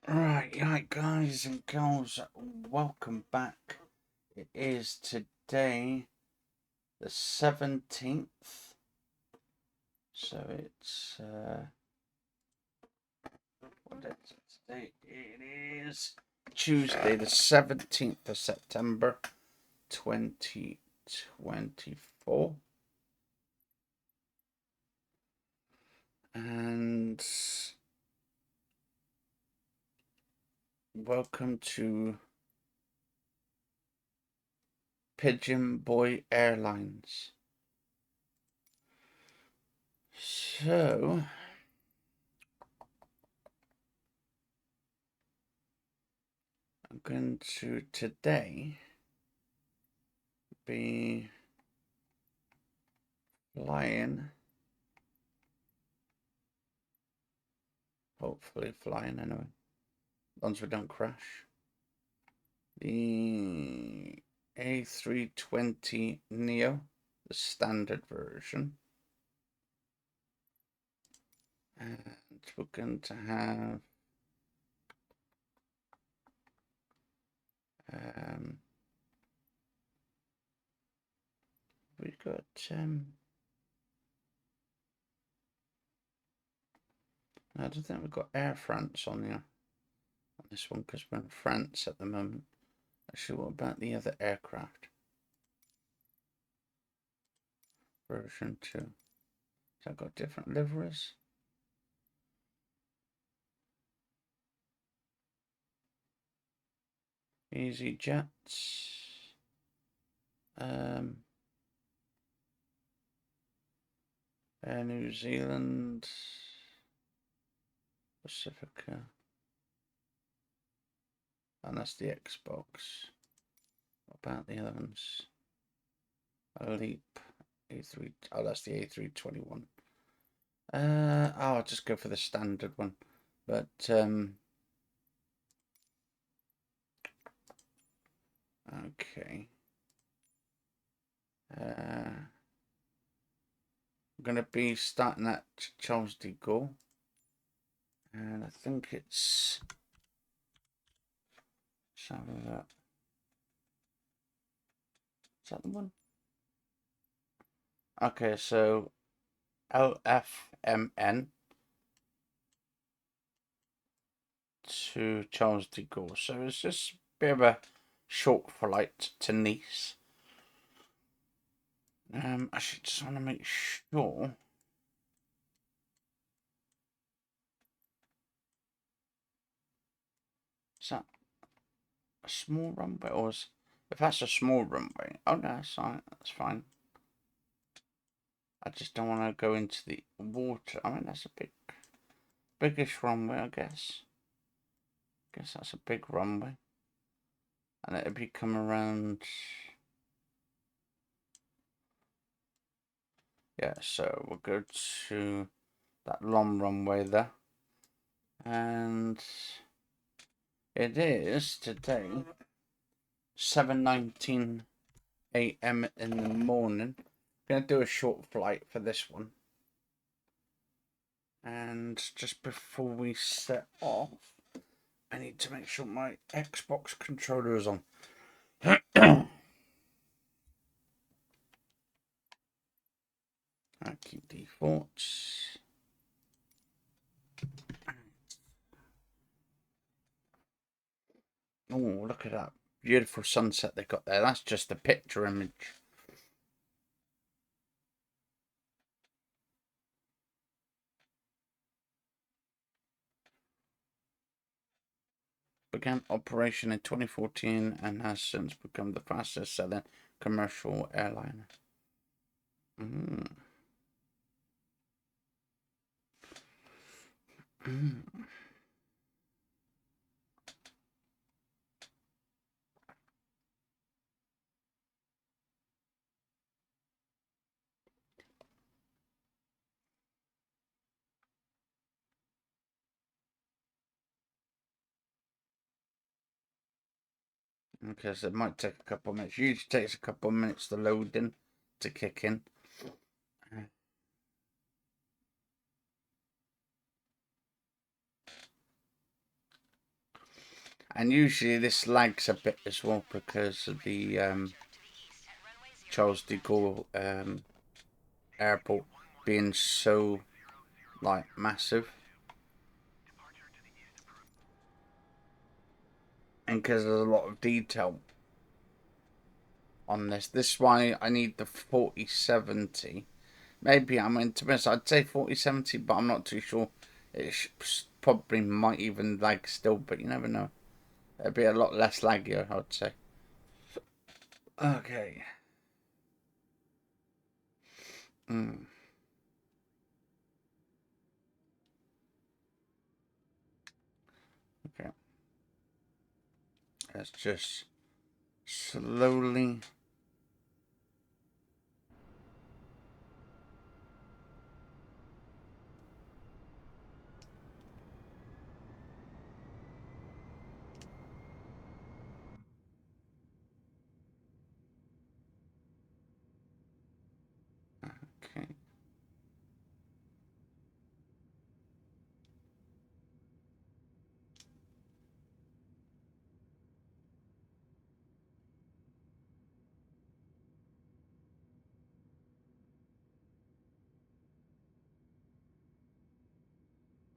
Right, guys and girls, welcome back. It is today the 17th, so it's what is it today? It is Tuesday the 17th of September 2024, and welcome to Pigeon Boy Airlines. So I'm going to today be flying, hopefully flying anyway, as long as we don't crash, the A320 Neo, the standard version, and we're going to have we've got I don't think we've got Air France on here on this one because we're in France at the moment. Actually, what about the other aircraft? Version 2. So I've got different liveries. Easy Jets. Air New Zealand. Pacifica. And that's the Xbox. What about the other ones? Leap. A3. Oh, that's the A321. I'll just go for the standard one. But okay. I'm gonna be starting at Charles de Gaulle, and I think it's. Is that the one? Okay, so LFMN to Charles de Gaulle. So it's just a bit of a short flight to Nice. I should just want to make sure. Is that a small runway, or is, if that's a small runway? Oh no, that's fine. That's fine. I just don't want to go into the water. I mean, that's a biggish runway, I guess. Guess that's a big runway, and it'll be come around. Yeah, so we'll go to that long runway there, and it is today 7:19 a.m. in the morning. I'm gonna do a short flight for this one, and just before we set off, I need to make sure my Xbox controller is on. I keep defaults. Oh, look at that beautiful sunset they got there. That's just a picture image. Began operation in 2014 and has since become the fastest selling commercial airliner. Because it might take a couple of minutes. Usually takes a couple of minutes to load in, to kick in. And usually this lags a bit as well because of the Charles de Gaulle airport being so like massive, and because there's a lot of detail on this. This is why I need the 4070. Maybe, I mean, to be honest, I'd say 4070, but I'm not too sure. It probably might even lag still, but you never know. It'd be a lot less laggier, I would say. Okay. Okay. Let's just slowly. Okay.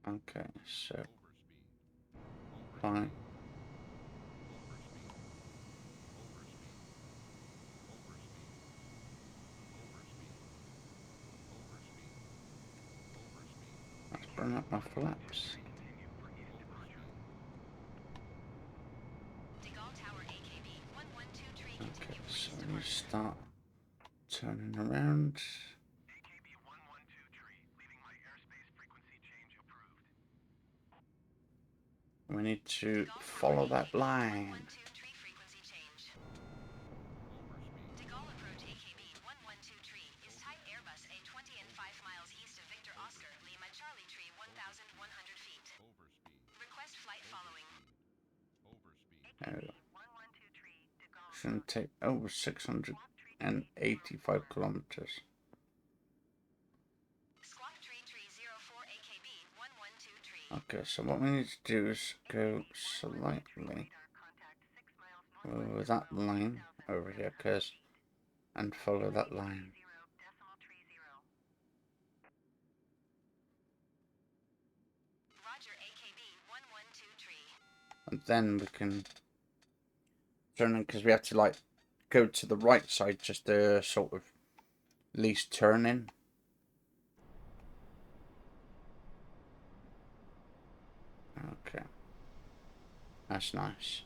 Okay, so fine. Let's bring up my flaps. Okay, so we start turning around. We need to follow that line. Shouldn't take over 685 kilometers. Okay, so what we need to do is go slightly over that line over here, and follow that line. And then we can turn in, because we have to like go to the right side just to sort of least turn in. Okay, that's nice.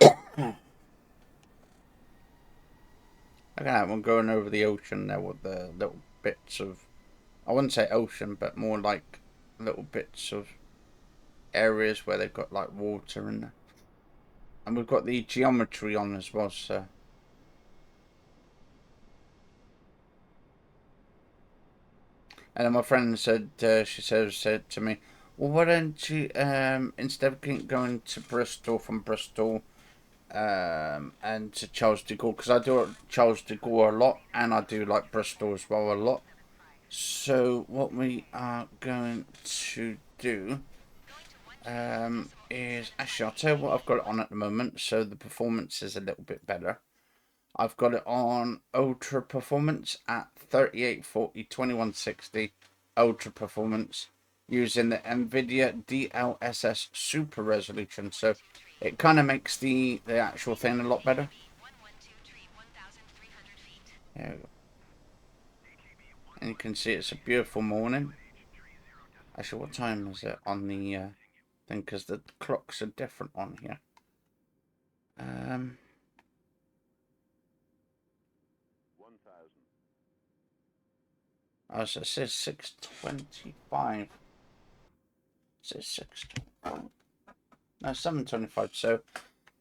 Look at that one going over the ocean there with the little bits of, I wouldn't say ocean, but more like little bits of areas where they've got like water in there. And we've got the geometry on as well, so. And then my friend said, said to me, well, why don't you, instead of going to Bristol from Bristol, and to Charles de Gaulle, because I do Charles de Gaulle a lot, and I do like Bristol as well a lot. So what we are going to do is, actually, I'll tell you what I've got it on at the moment, so the performance is a little bit better. I've got it on ultra performance at 3840 2160 ultra performance using the NVIDIA DLSS super resolution. So it kind of makes the actual thing a lot better. There we go. And you can see it's a beautiful morning. Actually, what time is it on the thing? Because the clocks are different on here. Oh, so it says 6:25. It says 6:25. No, 7:25. So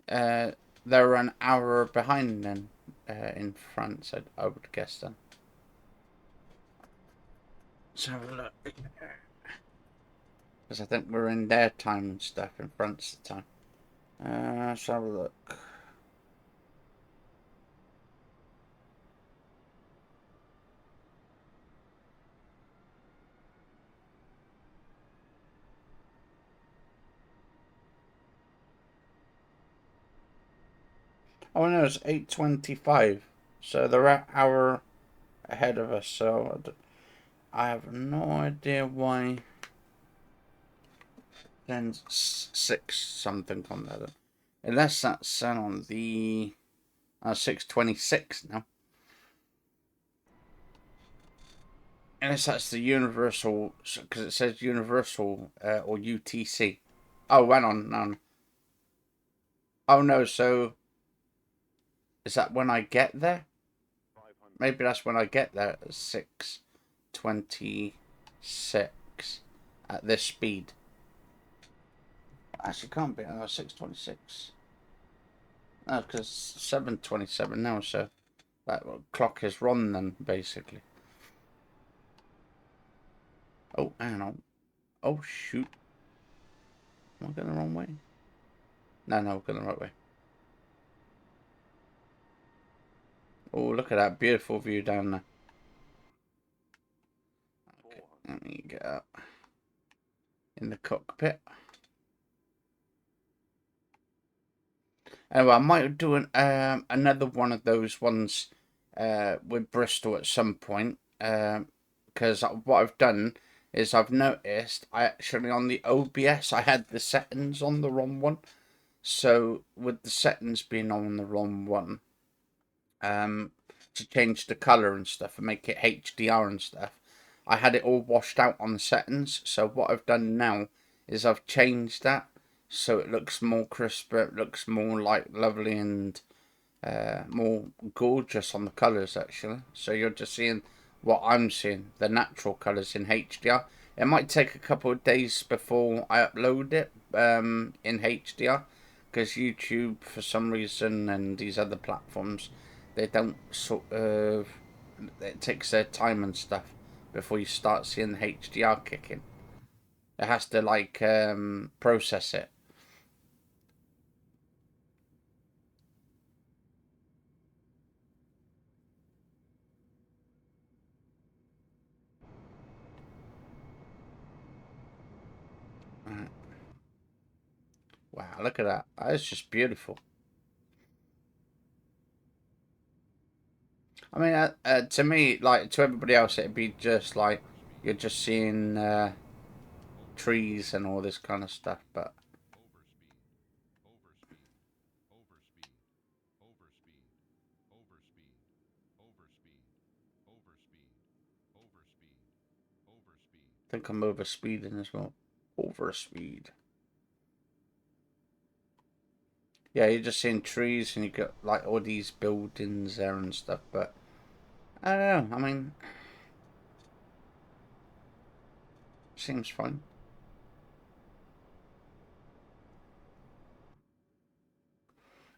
they're an hour behind then in France, I would guess then. Let's have a look. Because I think we're in their time and stuff in France at the time. Let's have a look. Oh no, it's 8:25. So they're an hour ahead of us. So I have no idea why. Then 6 something on that. Unless that's set on the 6:26 now. Unless that's the universal, because it says universal or UTC. Oh, hang on. Oh no, so is that when I get there? Maybe that's when I get there at 6:26 at this speed. Actually, can't be. 6:26. No, because 7:27 now, so that clock is wrong then, basically. Oh, hang on. Oh, shoot. Am I going the wrong way? No, I'm going the right way. Oh, look at that beautiful view down there. Okay, let me get up in the cockpit. Anyway, I might do another one of those ones with Bristol at some point. Because what I've done is I've noticed I actually on the OBS I had the settings on the wrong one. So with the settings being on the wrong one, to change the color and stuff and make it HDR and stuff, I had it all washed out on the settings. So what I've done now is I've changed that so it looks more crisper, it looks more like lovely and more gorgeous on the colors actually. So you're just seeing what I'm seeing, the natural colors in HDR. It might take a couple of days before I upload it in HDR, because YouTube for some reason and these other platforms, they don't sort of, it takes their time and stuff before you start seeing the HDR kicking. It has to like process it. Wow, look at that. That's just beautiful. I mean, to me, like to everybody else, it'd be just like you're just seeing trees and all this kind of stuff. But I think I'm over speeding as well. Over speed. Yeah, you're just seeing trees and you got like all these buildings there and stuff. But I don't know. I mean, seems fine.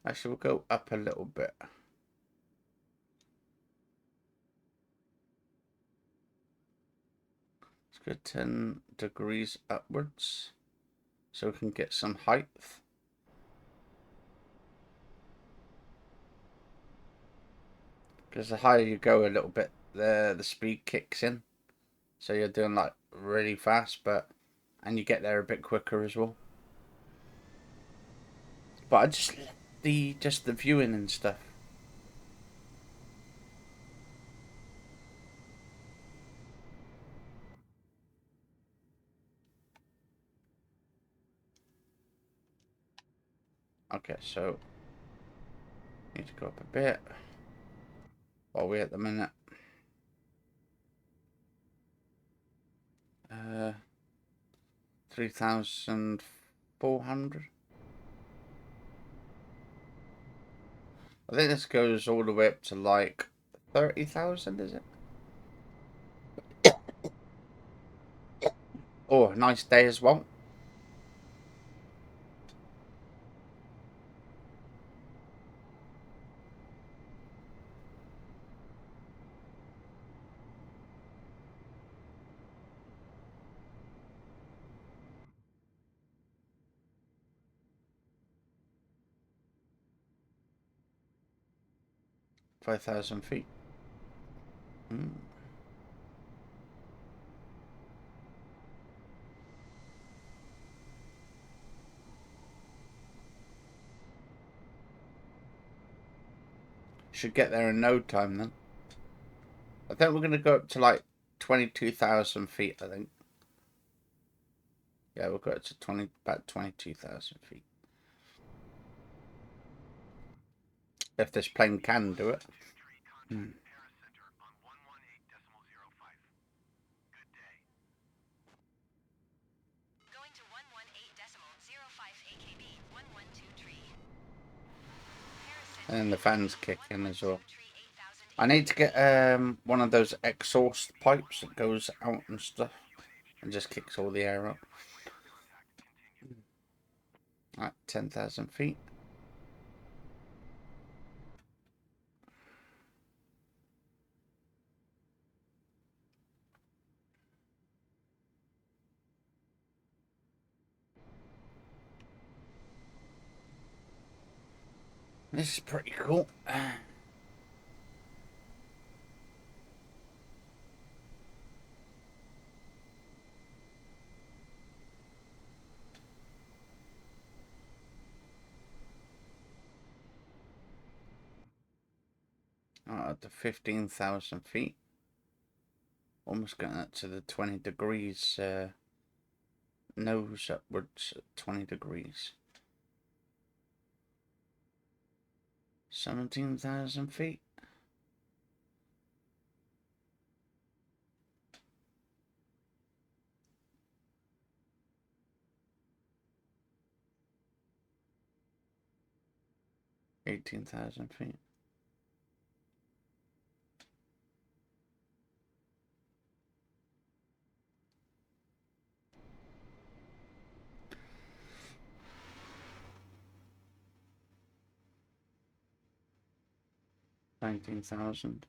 Actually, we'll go up a little bit. Let's go 10 degrees upwards so we can get some height. Because the higher you go a little bit, the speed kicks in. So you're doing like really fast, and you get there a bit quicker as well. But I just the viewing and stuff. Okay, so need to go up a bit. While we're at the minute. 3,400. I think this goes all the way up to like 30,000, is it? Oh, nice day as well. $5,000 feet. Mm. Should get there in no time then. I think we're going to go up to like 22,000 feet, I think. Yeah, we'll go up to about 22,000 feet. If this plane can do it. Hmm. And then the fans kick in as well. I need to get one of those exhaust pipes that goes out and stuff and just kicks all the air up. At 10,000 feet. This is pretty cool. Up to 15,000 feet. Almost getting up to the 20 degrees nose upwards at 20 degrees. 17,000 feet. $18,000 feet. $19,000.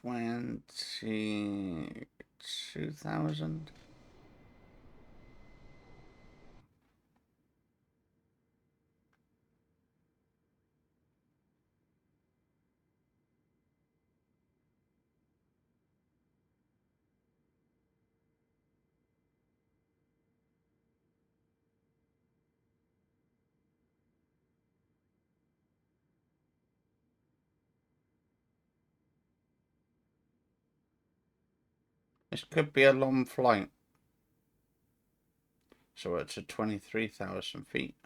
$22,000. This could be a long flight. So it's at 23,000 feet.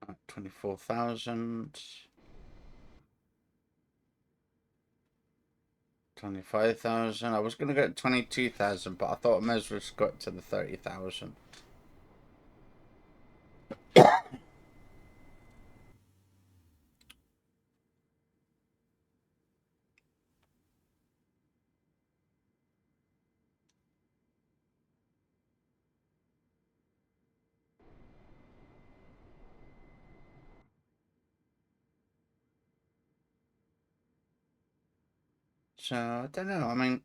At 24,000. 25,000. I was going to get 22,000, but I thought I may as well just got to the 30,000. So, I don't know. I mean,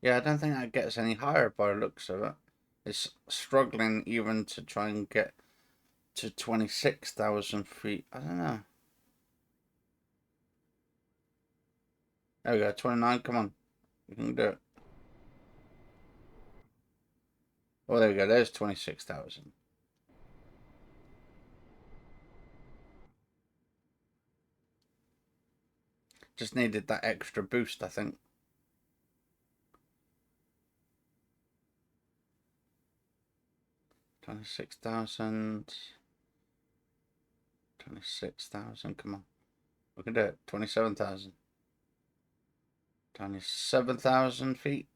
yeah, I don't think that gets any higher by the looks of it. It's struggling even to try and get to 26,000 feet. I don't know. There we go, 29. Come on. You can do it. Oh, there we go. There's 26,000. Just needed that extra boost, I think. $26,000. 26,000. Come on. We can do it. 27,000. 27,000 feet.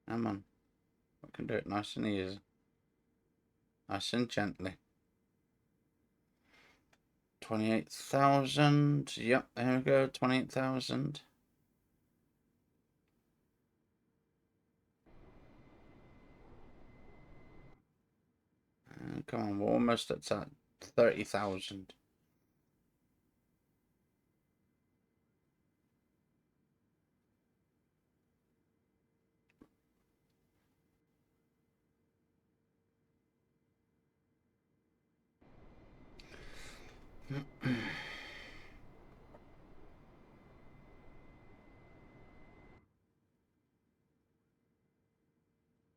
Come on. We can do it nice and easy. Nice and gently. 28,000. Yep, there we go. 28,000. Come on, we're almost at that 30,000.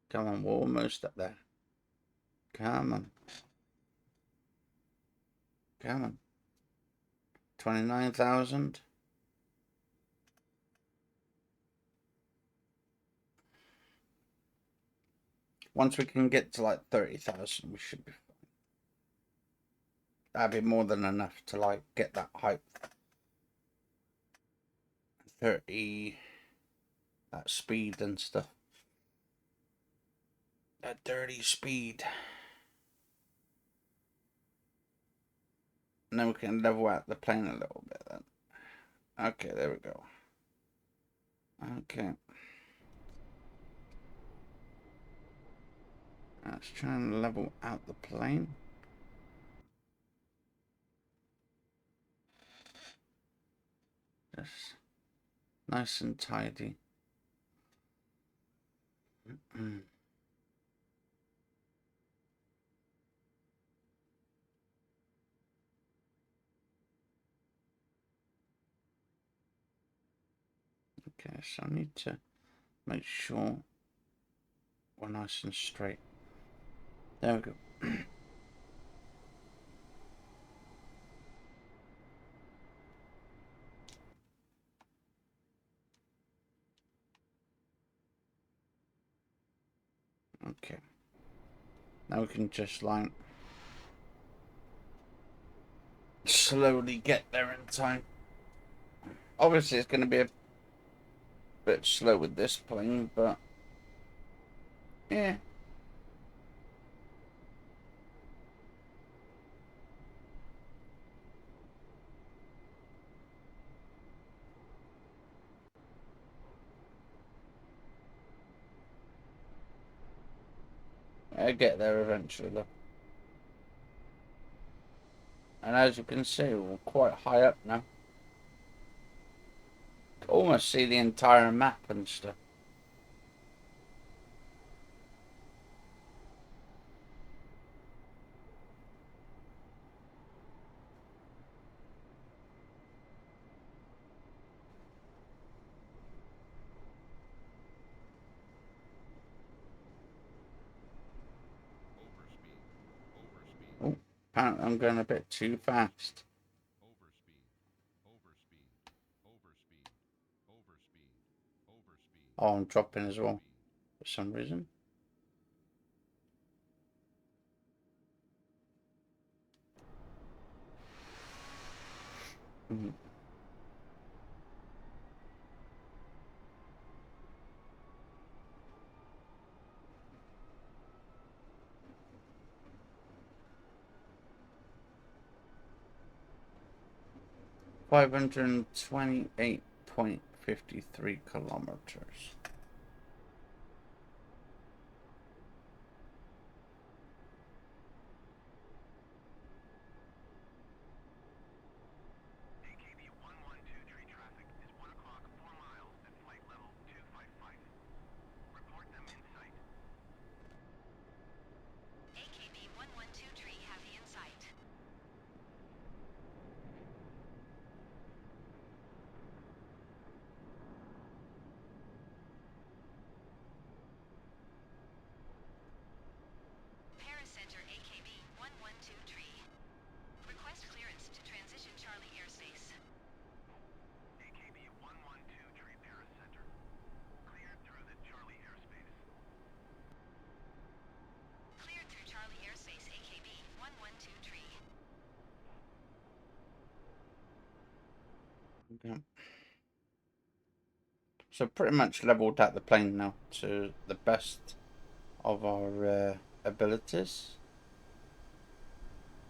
Come on, we're almost up there. Come on. Come on. 29,000. Once we can get to like 30,000, we should be fine. That'd be more than enough to like get that hype. 30, that speed and stuff. That dirty speed. And then we can level out the plane a little bit then. Okay, there we go. Okay. Let's try and level out the plane. Just nice and tidy. Okay, so I need to make sure we're nice and straight. There we go. Okay. Now we can just like slowly get there in time. Obviously, it's going to be a bit slow with this plane, but yeah. I'll get there eventually, though. And as you can see, we're quite high up now. Almost see the entire map and stuff. Oh, apparently I'm going a bit too fast. Oh, I'm dropping as well for some reason. Mm-hmm. $528.53 kilometers. Okay. So pretty much leveled out the plane now to the best of our abilities.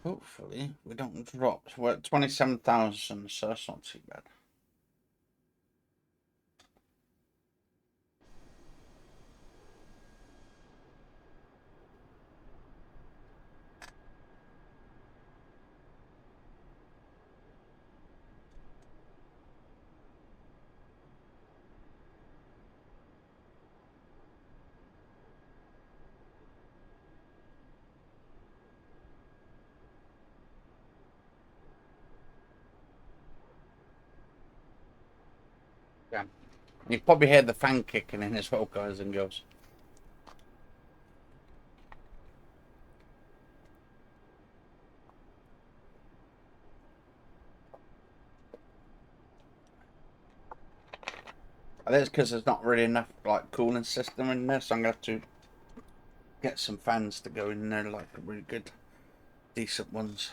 Hopefully we don't drop. We're at 27,000, so that's not too bad. Yeah. You probably hear the fan kicking in as well, guys and girls. I think it's because there's not really enough like cooling system in there, so I'm gonna have to get some fans to go in there, like really good, decent ones.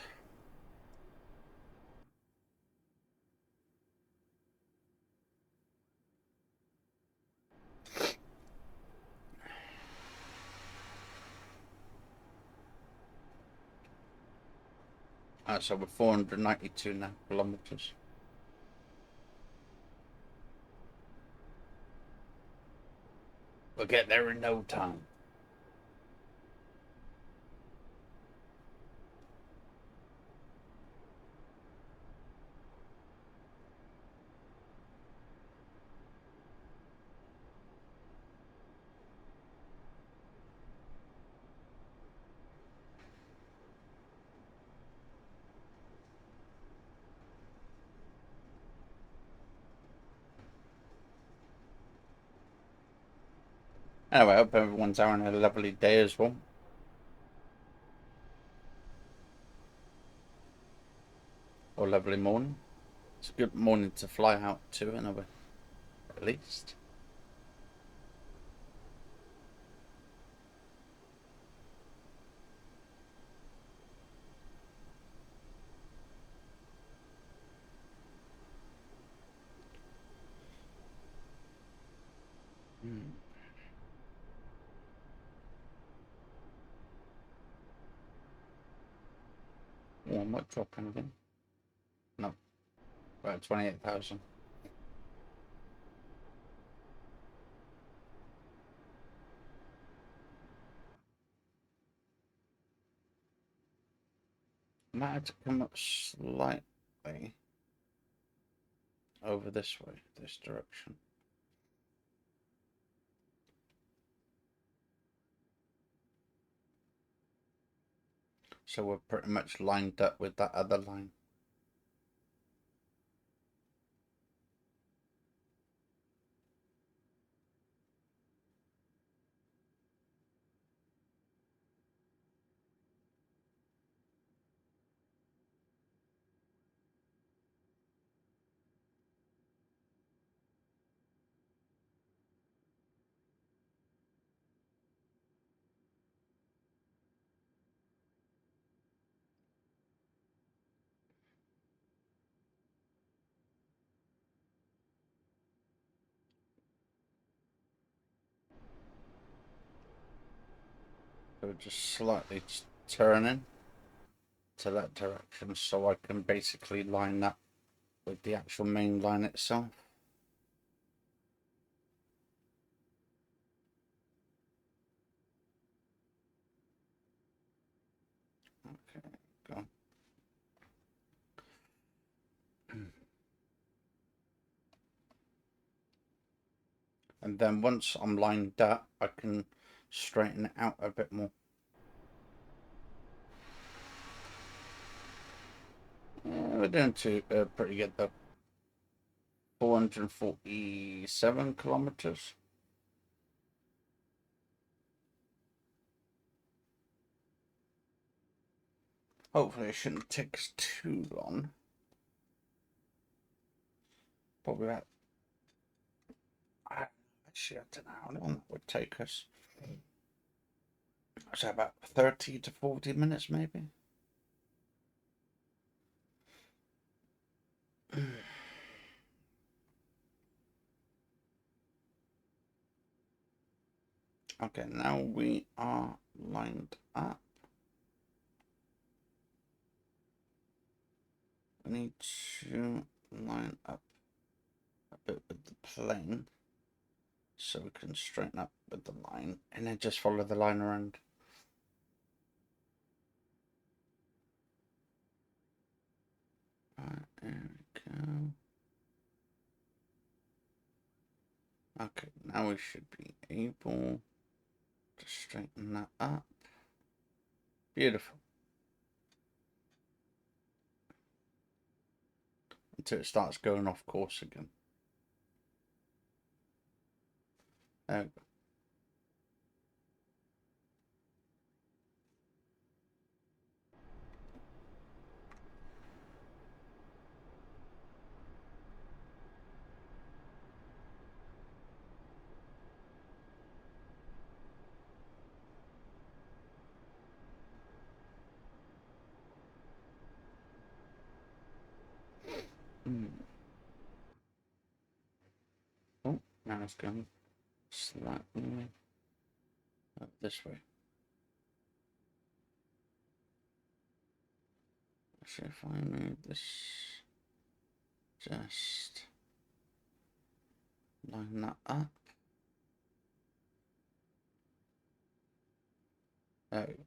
So we're 492 now kilometers. We'll get there in no time. Anyway, I hope everyone's having a lovely day as well. Or lovely morning. It's a good morning to fly out to, anyway, at least. Oh, I might drop anything. No, about 28,000. Might have to come up slightly over this way, this direction. So we're pretty much lined up with that other line. So just slightly turning to that direction so I can basically line that with the actual main line itself. Okay, go. And then once I'm lined up, I can straighten it out a bit more. We're doing pretty good though. 447 kilometers. Hopefully it shouldn't take us too long. Probably about, actually I don't know how long it would take us. So about 30 to 40 minutes maybe. Okay, now we are lined up. We need to line up a bit with the plane so we can straighten up with the line and then just follow the line around. Right, there we go. Okay, now we should be able to straighten that up. Beautiful. Until it starts going off course again. There we go. Oh, now it's going slightly up this way. So if I move this, just line that up. There we go.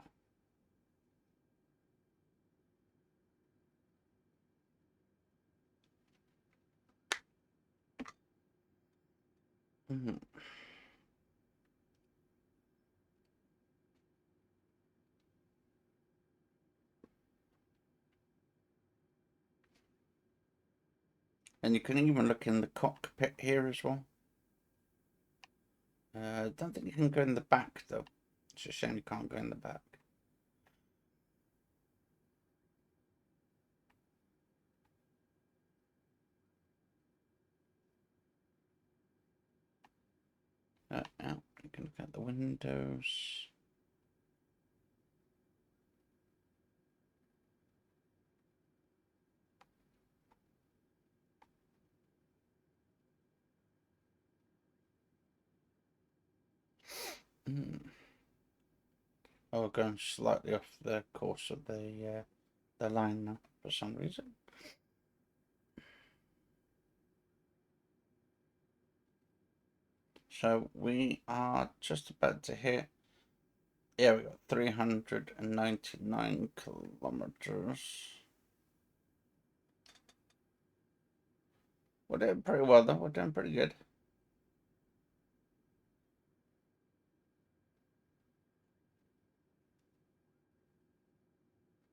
And you can even look in the cockpit here as well. I don't think you can go in the back though. It's a shame you can't go in the back. Now you can look at the windows. Oh, we're going slightly off the course of the line now for some reason. So we are just about to hit. Yeah, we got 399 kilometers. We're doing pretty well though. We're doing pretty good.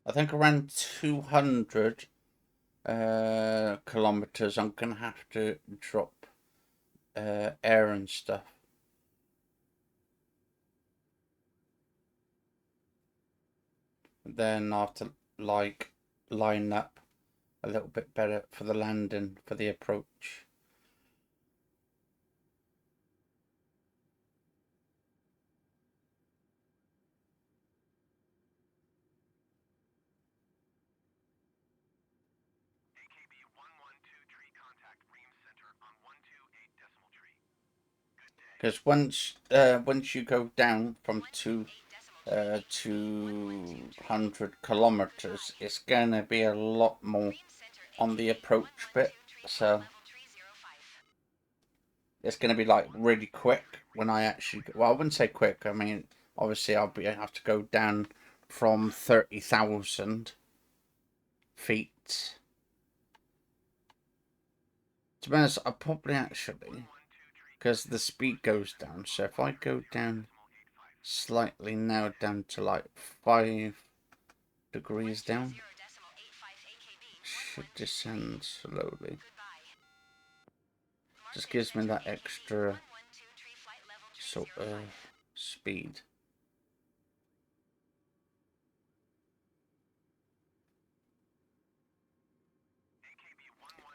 I think around 200 kilometers. I'm gonna have to drop air and stuff. Then I'll have to like line up a little bit better for the landing for the approach. Because once you go down from 200 kilometers, it's gonna be a lot more on the approach bit. So it's gonna be like really quick when I actually. Well, I wouldn't say quick. I mean, obviously I'll have to go down from 30,000 feet. To be honest, I probably actually, because the speed goes down. So if I go down slightly now, down to like 5 degrees down, should descend slowly. Just gives me that extra sort of speed.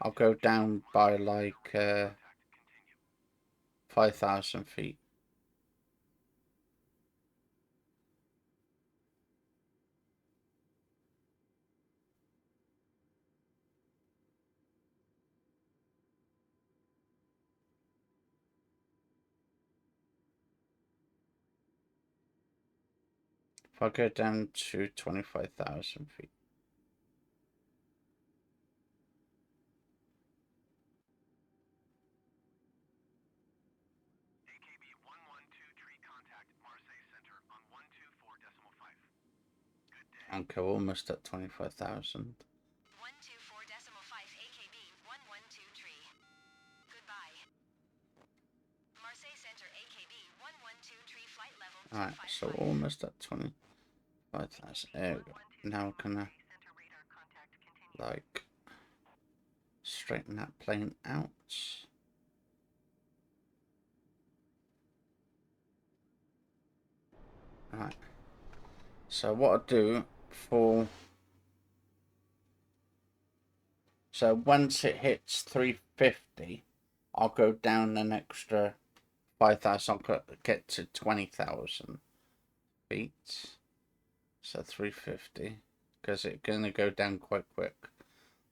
I'll go down by like 5,000 feet. If I go down to 25,000 feet. Okay, we're almost at 25,000. 124.5 AKB 112 Goodbye. Marseille Center AKB 112 flight level 255. Alright, so almost at 25,000. There we go. Now we're gonna like straighten that plane out. Alright. So what I'll do so once it hits 350, I'll go down an extra 5,000. I'll get to 20,000 feet. So 350, because it's gonna go down quite quick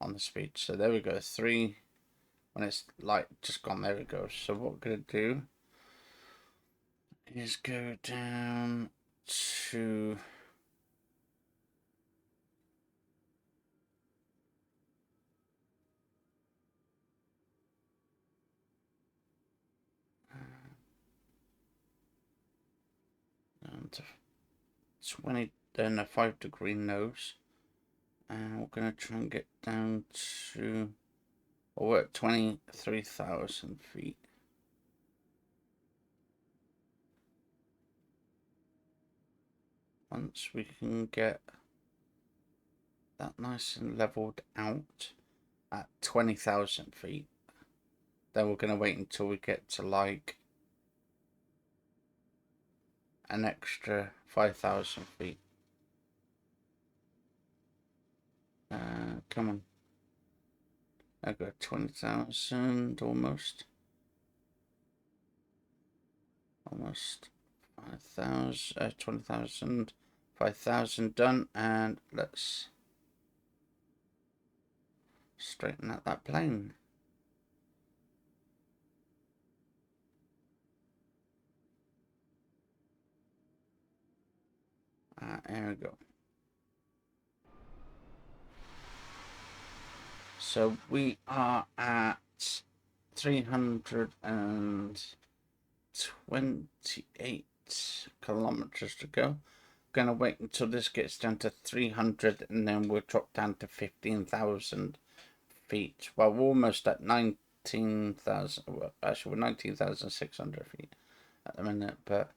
on the speed. So there we go. When it's like just gone. There we go. So what we're gonna do is go down to down to 20, then a 5-degree nose, and we're gonna try and get down to, well, we're at 23,000 feet. Once we can get that nice and leveled out at 20,000 feet, then we're gonna wait until we get to like an extra 5,000 feet. Come on. I got 20,000 almost. Almost 5,000, 20,000, 5,000 done, and let's straighten out that plane. There we go. So we are at 328 kilometers to go. Gonna wait until this gets down to 300, and then we'll drop down to 15,000 feet. Well, we're almost at 19,000. Well, actually, we're 19,600 feet at the minute, but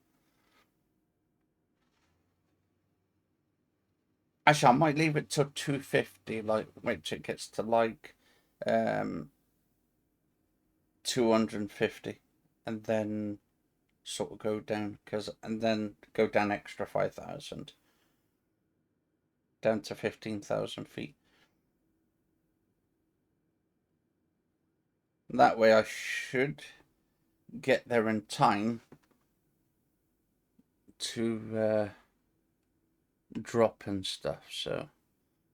actually, I might leave it till 250. Like, wait till it gets to like 250, and then sort of go down, and then go down extra 5,000 down to 15,000 feet. That way I should get there in time to drop and stuff. So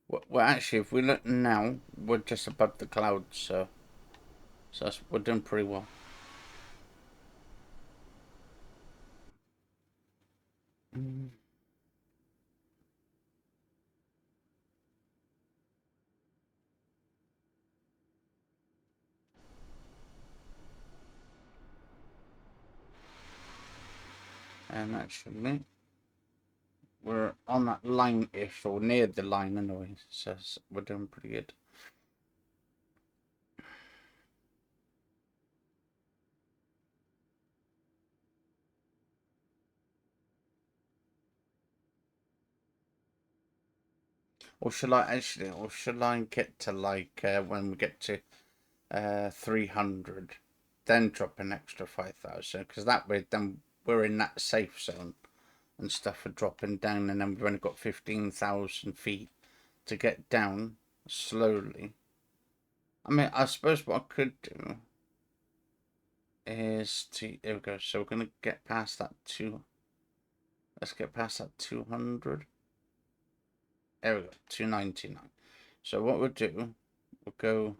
well, actually, if we look now, we're just above the clouds, so we're doing pretty well. And actually, we're on that line-ish, or near the line anyway, so we're doing pretty good. Or should I get to like when we get to 300, then drop an extra 5,000? Because that way, then we're in that safe zone and stuff are dropping down, and then we've only got 15,000 feet to get down slowly. I mean, I suppose what I could do is there we go. So we're gonna get past that let's get past that 200. There we go, 299. So what we'll do, we'll go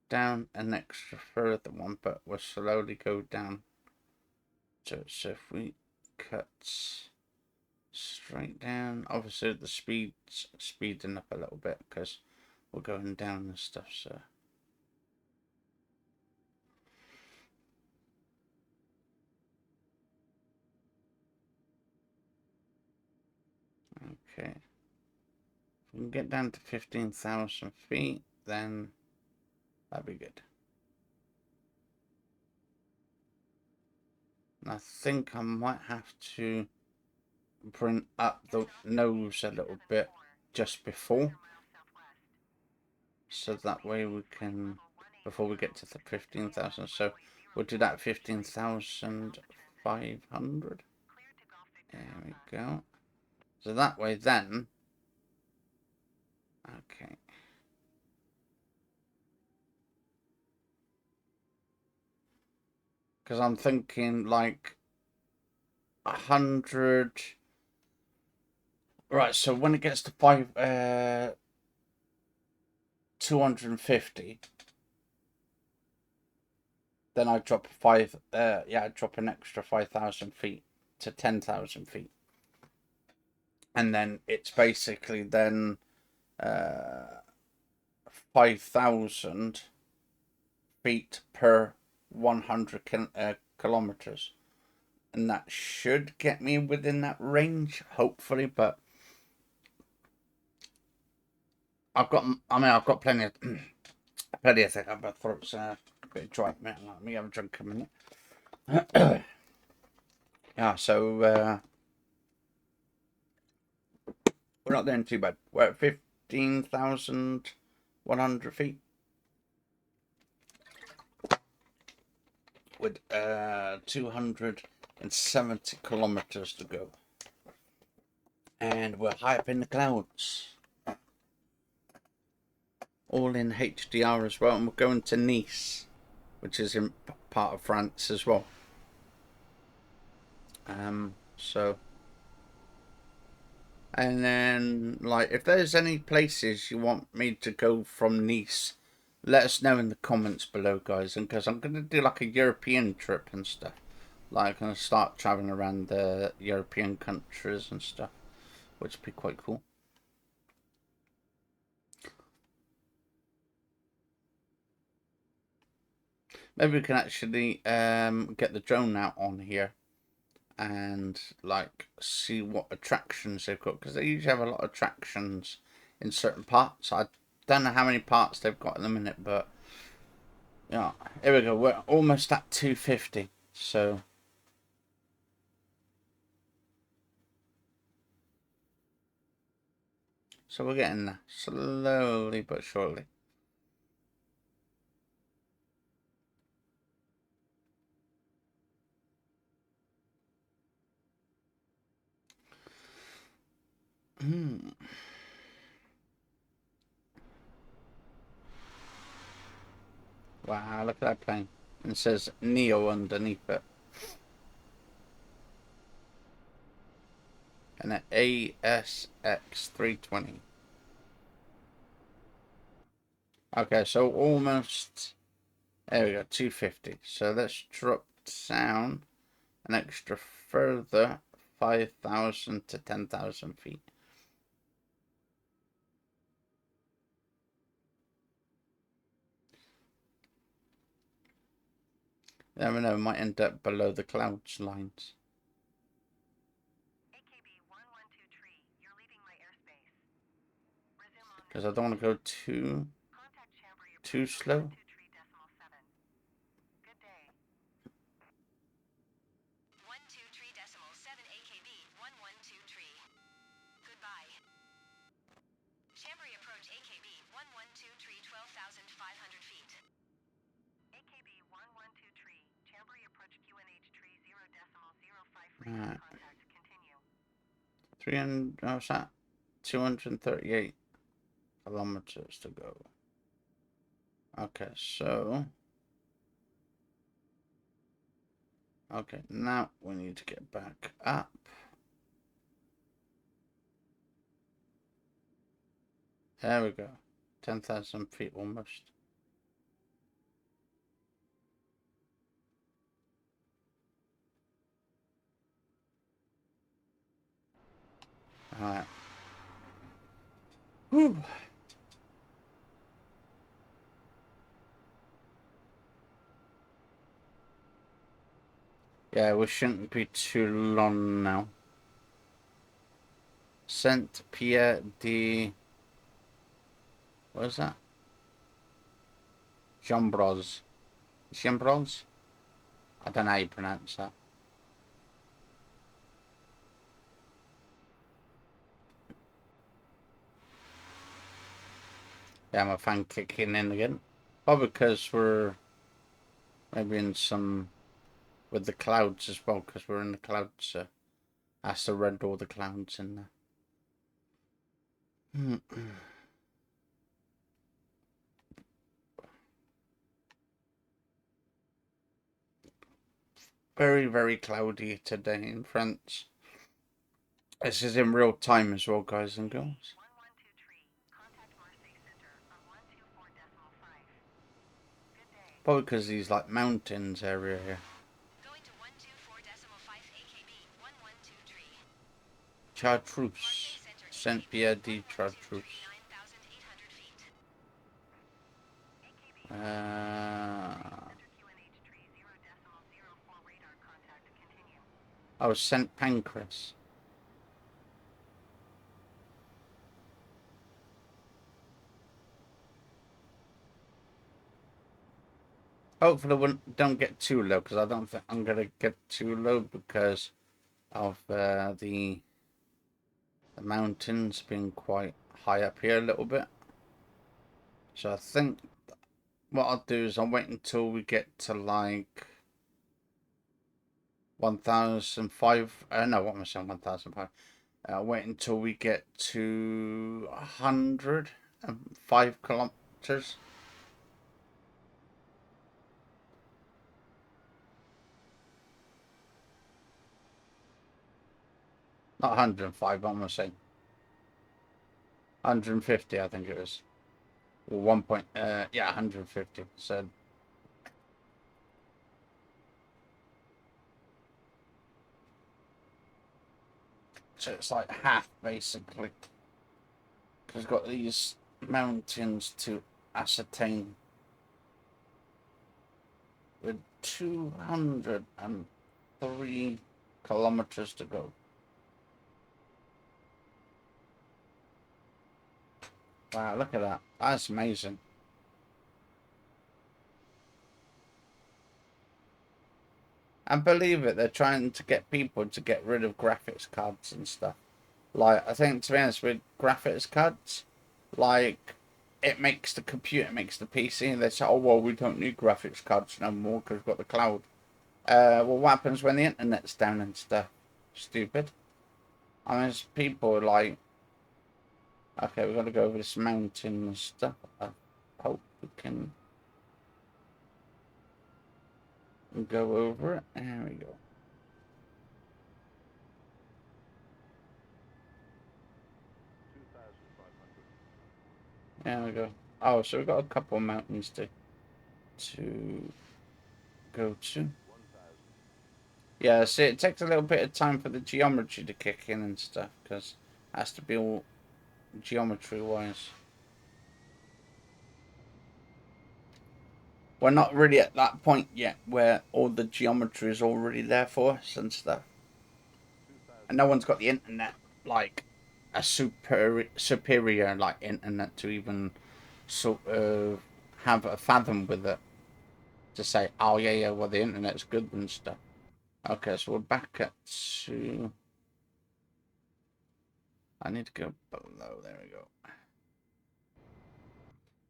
down an extra further one, but we'll slowly go down. So if we cut straight down. Obviously the speed's speeding up a little bit because we're going down and stuff, so. Okay. If we can get down to 15,000 feet, then that'd be good. And I think I might have to bring up the nose a little bit just before. So that way we can, before we get to the 15,000. So we'll do that 15,500. There we go. So that way then, okay. Because I'm thinking like 100. Right, so when it gets to 250, then I drop I drop an extra 5,000 feet to 10,000 feet. And then it's basically then 5,000 feet per 100 kilometers. And that should get me within that range, hopefully, but I've got plenty of things. My throat's a bit dry. Let me have a drink a minute. Yeah, so we're not doing too bad. We're at 15,100 feet with 270 kilometers to go, and we're high up in the clouds. All in HDR as well, and we're going to Nice, which is in part of France as well. So, and then like if there's any places you want me to go from Nice, let us know in the comments below, guys. And because I'm gonna do like a European trip and stuff, like I'm gonna start traveling around the European countries and stuff, which would be quite cool. Maybe we can actually get the drone out on here and like see what attractions they've got, because they usually have a lot of attractions in certain parts. I don't know how many parts they've got in a minute, but yeah, here we go. We're almost at 250, so we're getting there slowly but surely. Wow, look at that plane. And it says Neo underneath it. And an ASX 320. Okay, so almost, there we go, 250. So let's drop down an extra further 5,000 to 10,000 feet. Never know, might end up below the clouds lines. Because I don't want to go too slow. Right. 300, what's that? 238 kilometers to go. Okay, so. Okay, now we need to get back up. There we go. 10,000 feet almost. Whew. Yeah, we shouldn't be too long now. Saint Pierre de... What is that? Jambros. Jambros? I don't know how you pronounce that. Yeah, my fan kicking in again. Probably because we're maybe in some... with the clouds as well, because we're in the clouds, so has to render all the clouds in there. Very, very cloudy today in France. This is in real time as well, guys and girls. Probably because these like mountains area here. Going to 124.5 AKB 1123. Chartreuse. Saint Pierre de Chartreuse. 9,800 feet. Oh, Saint Pancras. Hopefully we don't get too low, because I don't think I'm going to get too low because of the mountains being quite high up here a little bit. So I think what I'll do is I'll wait until we get to like 1,005. No, what am I saying? 1,005. Wait until we get to 105 kilometers. Not 105, what am I saying? 150, I think it was. Or 1 point, yeah, 150. So it's like half, basically. Because we've got these mountains to ascertain. With 203 kilometers to go. Wow, look at that. That's amazing. And believe it, they're trying to get people to get rid of graphics cards and stuff. Like, I think, to be honest, with graphics cards, like, it makes the computer, it makes the PC, and they say, oh, well, we don't need graphics cards no more because we've got the cloud. Well, what happens when the internet's down and stuff? Stupid. I mean, it's people like, okay, we've got to go over this mountain and stuff. I hope we can go over it. There we go. There we go. Oh, so we've got a couple of mountains to go to. Yeah, see, it takes a little bit of time for the geometry to kick in and stuff, because it has to be all geometry-wise. We're not really at that point yet where all the geometry is already there for us and stuff. And no one's got the internet, like, a superior like, internet to even sort of have a fathom with it. To say, oh, yeah, well, the internet's good and stuff. Okay, so we're back at 2... I need to go below. There we go.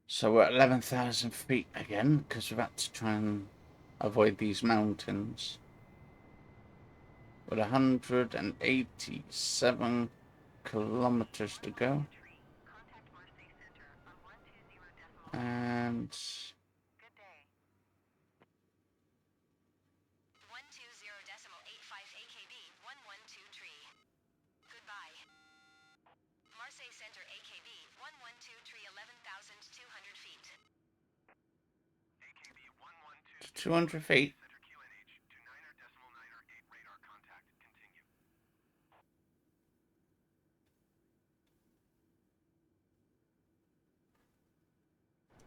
So we're at 11,000 feet again, because we've had to try and avoid these mountains. With 187 kilometers to go. And... 120.85 AKB 1123. Goodbye. Marseille Center AKB 1123 11,200 feet. AKB 112 200 feet. Center QNH to 9.908 radar contact. Continue.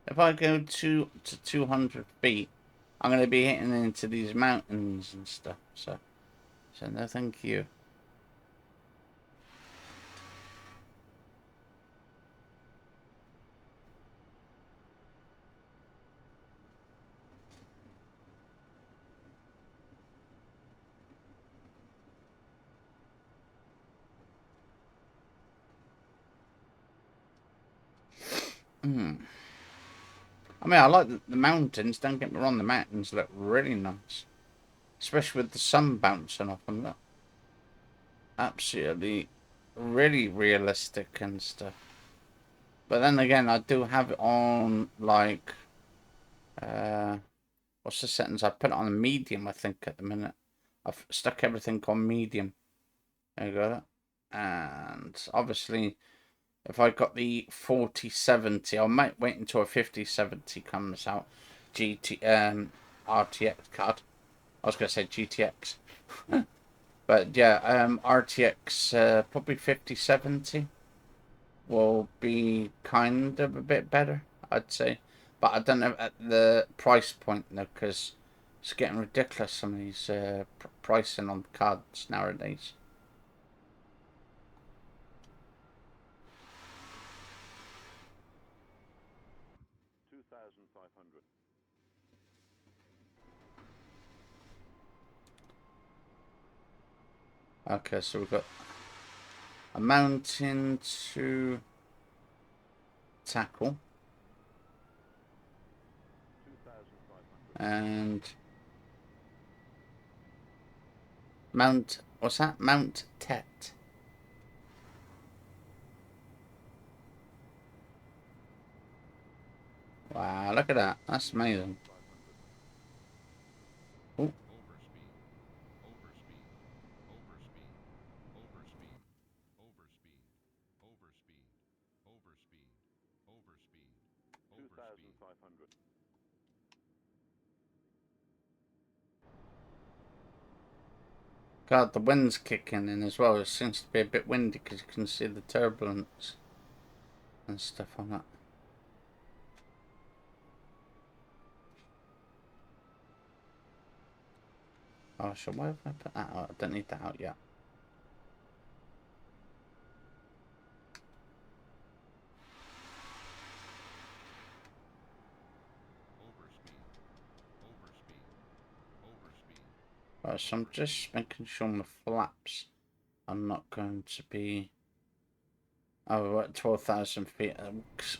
if I go to 200 feet, I'm going to be hitting into these mountains and stuff. So no, thank you. Hmm. I mean, I like the mountains. Don't get me wrong, the mountains look really nice, especially with the sun bouncing off them. Look, absolutely, really realistic and stuff. But then again, I do have it on like, what's the settings? I put it on medium, I think, at the minute. I've stuck everything on medium. There you go. And obviously, if I got the 4070, I might wait until a 5070 comes out. RTX card. I was gonna say GTX, but yeah, RTX probably 5070 will be kind of a bit better, I'd say. But I don't know at the price point though, because it's getting ridiculous. Some of these pricing on cards nowadays. 2,500. Okay, so we've got a mountain to tackle. 2,500. And Mount, what's that? Mount Tet. Wow, look at that. That's amazing. Oh, God, the wind's kicking in as well. It seems to be a bit windy because you can see the turbulence and stuff on that. Oh, so why have I put that out? I don't need that out yet. Right, so I'm just making sure my flaps are not going to be... Oh, we're at 12,000 feet.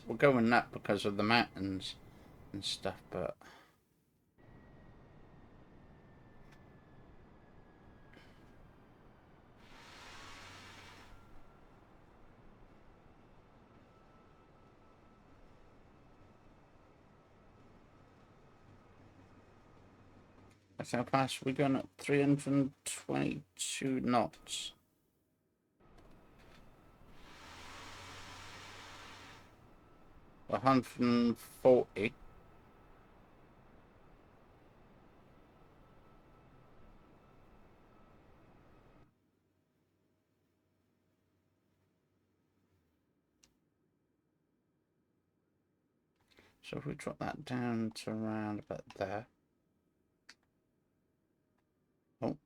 We're going up because of the mountains and stuff, but... That's how fast we're going at 322 knots. We're 140. So if we drop that down to around about there. Oh.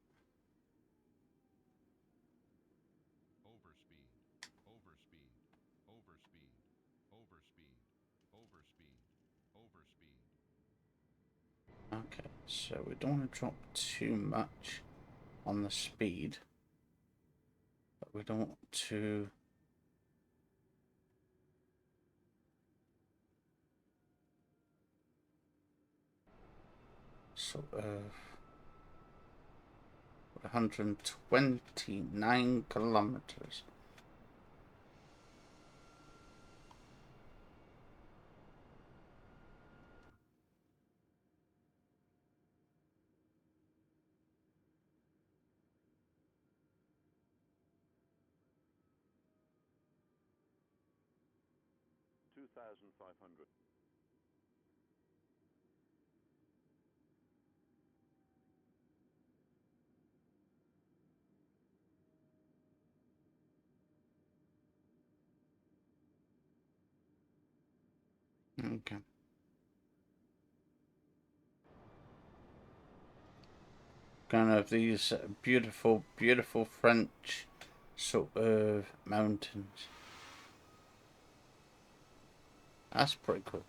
Okay, so we don't want to drop too much on the speed, but we don't want to sort of 129 kilometers. $2,500. Okay. kind of these beautiful, beautiful French sort of mountains. That's pretty cool.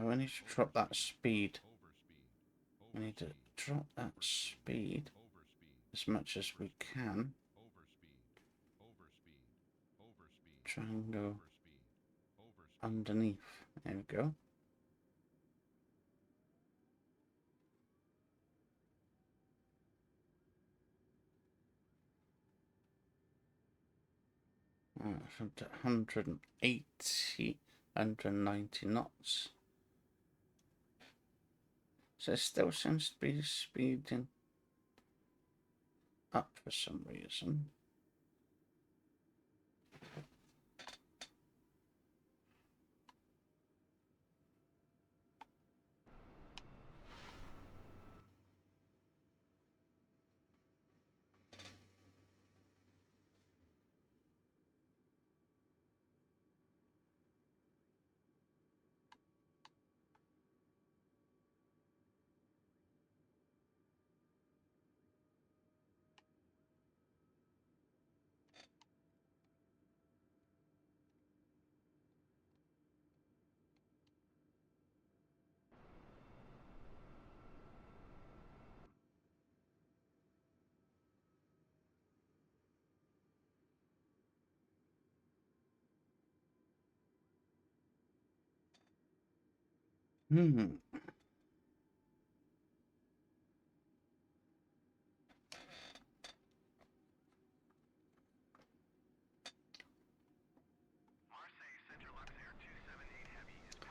We need to drop that speed. We need to drop that speed as much as we can. Try and go underneath. There we go. From 180, 190 knots. So it still seems to be speeding up for some reason.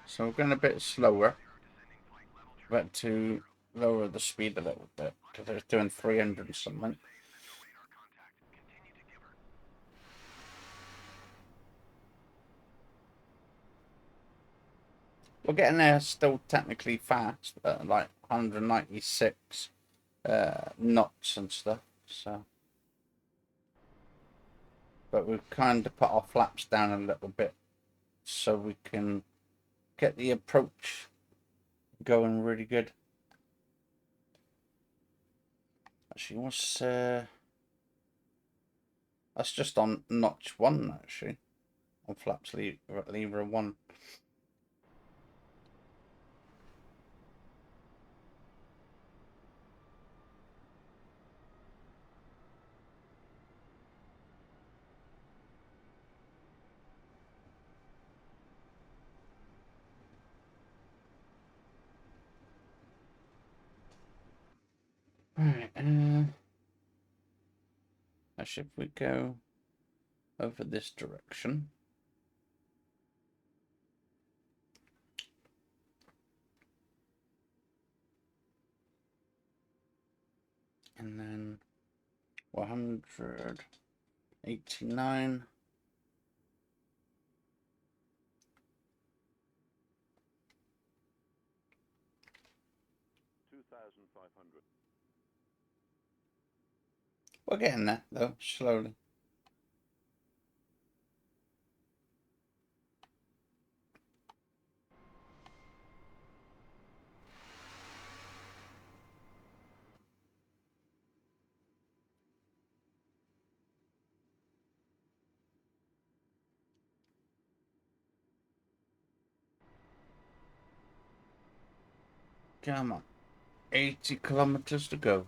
So we're going a bit slower, but to lower the speed a little bit, because it's doing 300 and something. We're getting there still technically fast, but like 196 knots and stuff. So, but we've kind of put our flaps down a little bit so we can get the approach going really good. Actually, what's that's just on notch 1 actually, on flaps lever 1. Right, actually, if we go over this direction, and then 189. We're getting there though, slowly. Come on, 80 kilometers to go.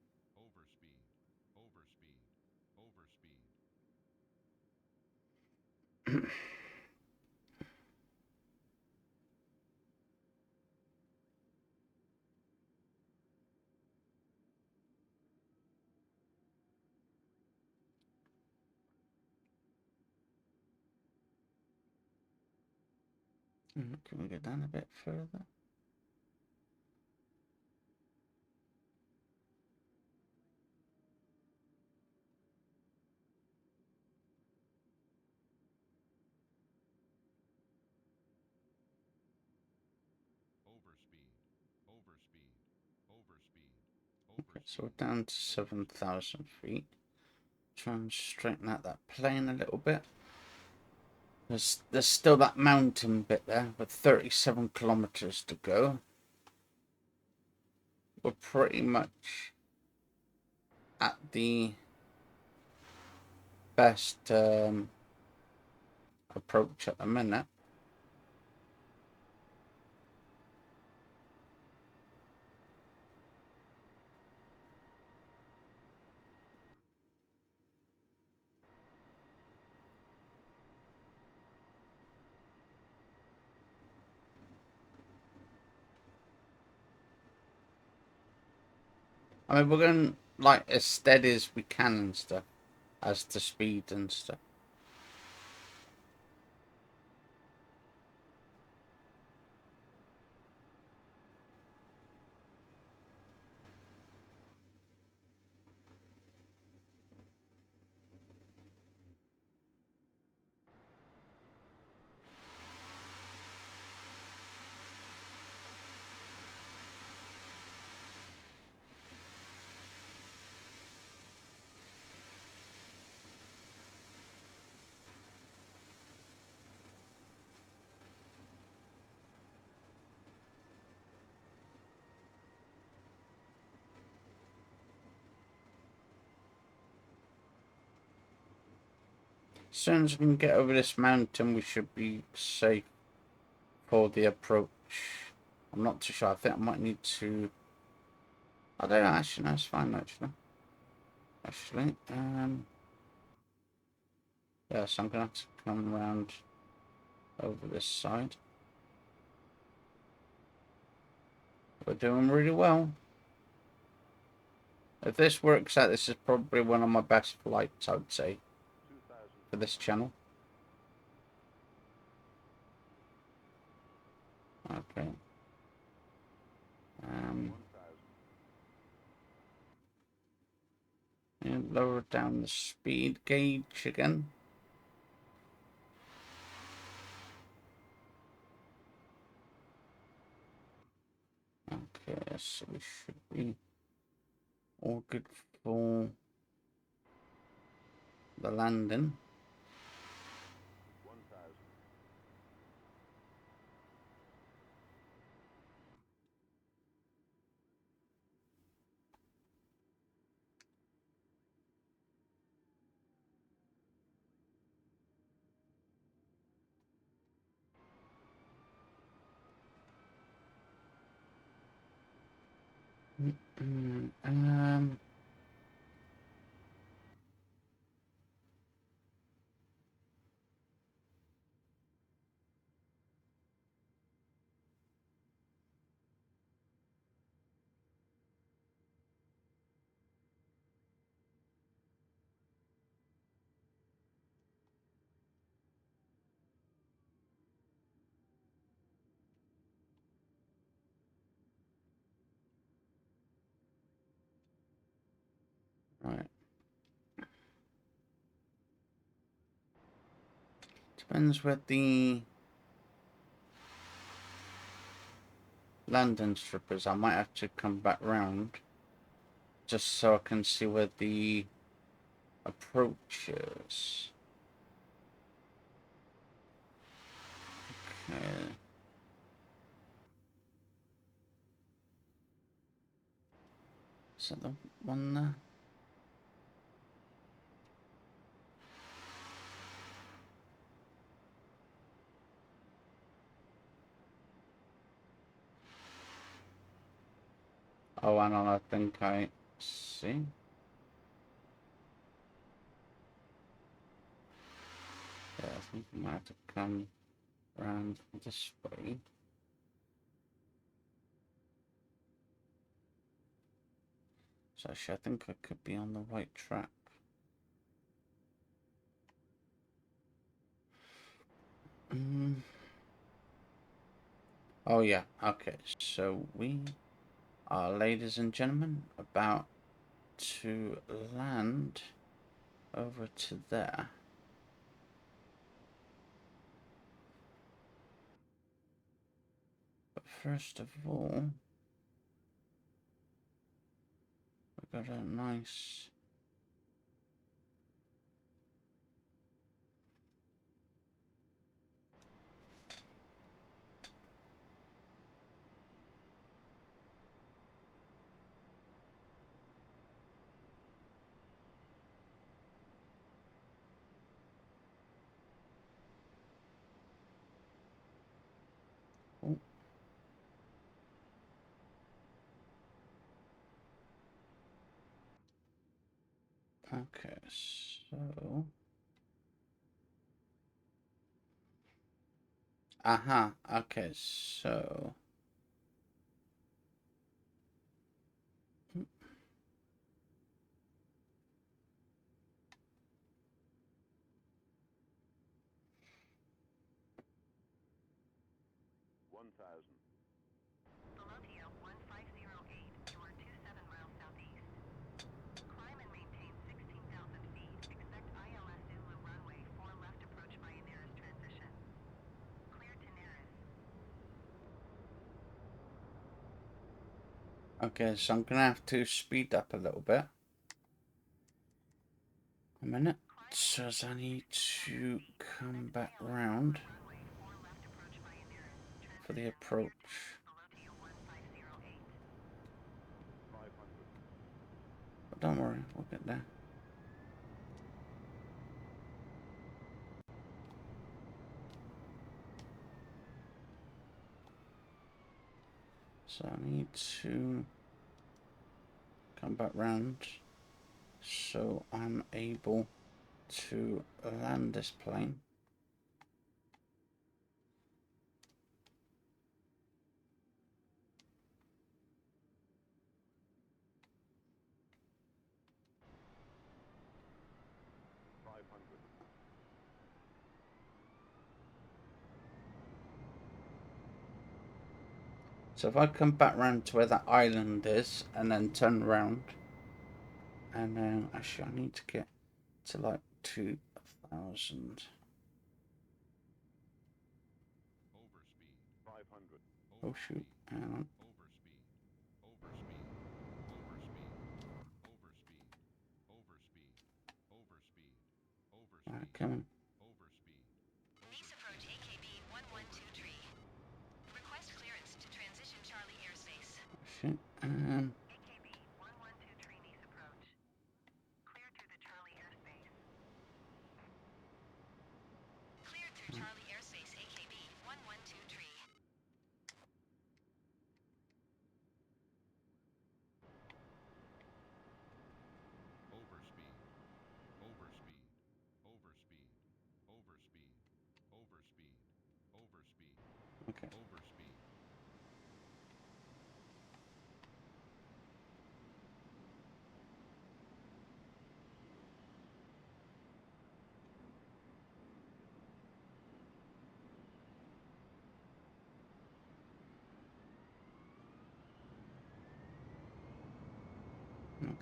Overspeed. Can we go down a bit further? Okay, so we're down to 7,000 feet. Try and straighten out that plane a little bit. There's still that mountain bit there with 37 kilometers to go. We're pretty much at the best approach at the minute. I mean, we're going like as steady as we can and stuff, as to speed and stuff. As soon as we can get over this mountain, we should be safe for the approach. I'm not too sure. I think I might need to. I don't know. Actually, no, it's fine. Actually, yeah. So I'm gonna have to come around over this side. We're doing really well. If this works out, this is probably one of my best flights, I would say, for this channel. Okay. And lower down the speed gauge again. Okay, so we should be all good for the landing. Right. Depends where the landing strip is. I might have to come back round just so I can see where the approach is. Okay. Is that the one there? Oh, hang on, I think I see. So I think I might have to come around this way. So actually, I think I could be on the right track. Oh yeah, okay. So we are, ladies and gentlemen, about to land over to there. But first of all, we got a nice... Oh. Okay, so... Aha, okay, so... 1000. Velotia 1508, you are 27 miles southeast. Climb and maintain 16,000 feet. Expect ILS Zulu runway 4 left approach via nearest transition. Clear to nearest. Okay, so I'm gonna have to speed up a little bit. A minute. So I need to come back round for the approach. But don't worry, we'll get there. So I need to come back round so I'm able to land this plane. So if I come back round to where that island is and then turn around, and then actually I need to get to like 2,000. Oh shoot, hang on. Alright, come on. Base approach AKB 112 Request clearance to transition Charlie airspace. Shit. AKB 112 Nice approach. Clear through the Charlie airspace. Cleared through Charlie airspace AKB 112 Okay.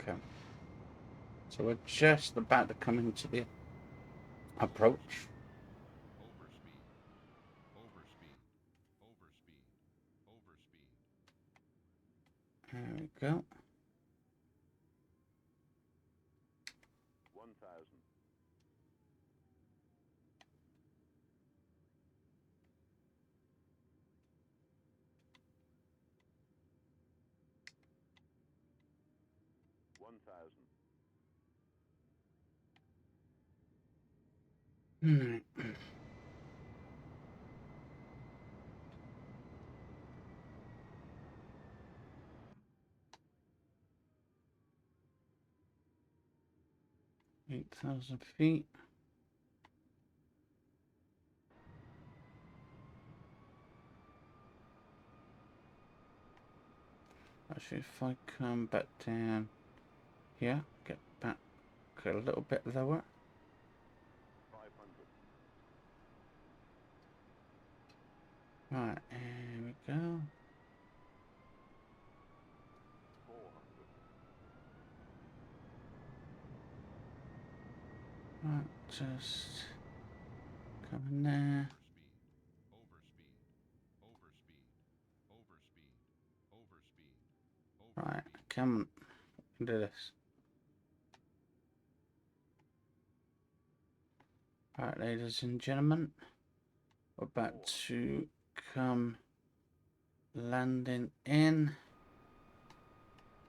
Okay. So we're just about to come into the approach. There we go. 1000. Alright. $8,000 feet. Actually, if I come back down here, get back a little bit lower. 500. Right, here we go. 400. Right, just come in there. Right, come on, we can do this. Right, ladies and gentlemen, we're about to come landing in.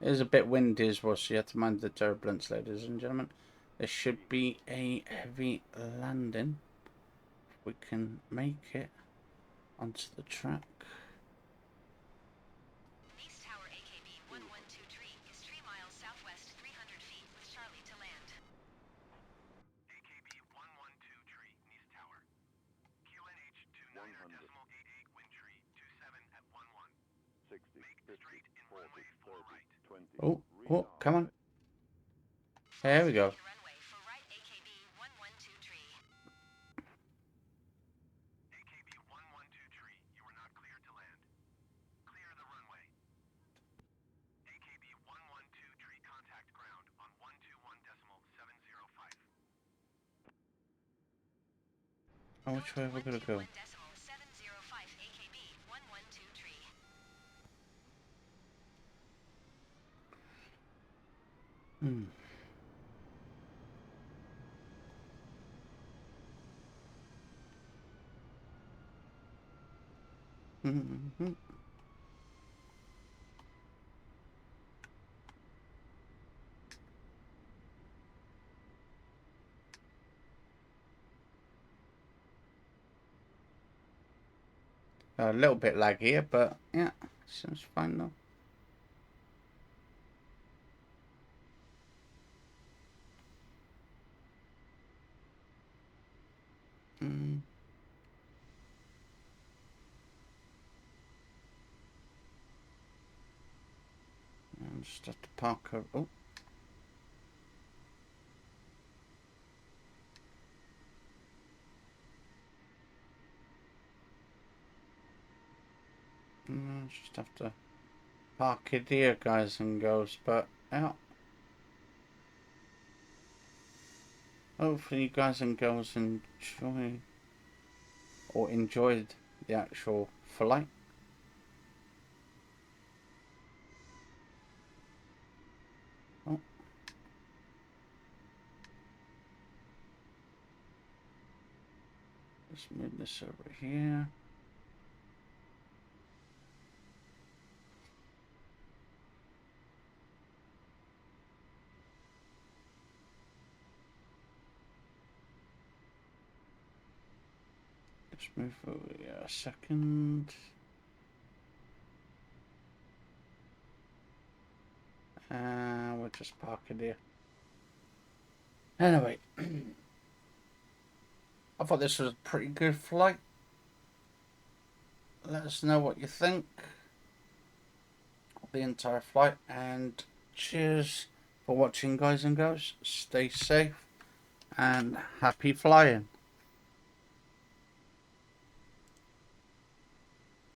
It is a bit windy as well, so you have to mind the turbulence, ladies and gentlemen. There should be a heavy landing. If we can make it onto the track. Nice Tower AKB 1123 is 3 miles southwest 300 feet with Charlie to land. AKB 1123, Nice Tower. QNH 29.88 wind tree, 27 at 11. 60, Make 50, straight in 40, runway 30, right. 20. Oh, come on. There we go. Runway for right AKB 1123. AKB 1123, you are not cleared to land. Clear the runway. AKB 1123, contact ground on 121.705. Oh, which way are we gonna go? 121.705 AKB 1123. A little bit lag here, but yeah, seems fine though. I'll just have to park her. Oh. Just have to park it here, guys and girls, but yeah. Hopefully you guys and girls enjoyed the actual flight. Oh. Let's move this over here. Let's move over here a second. We'll just park it here. Anyway, I thought this was a pretty good flight. Let us know what you think of the entire flight, and cheers for watching, guys and girls. Stay safe and happy flying.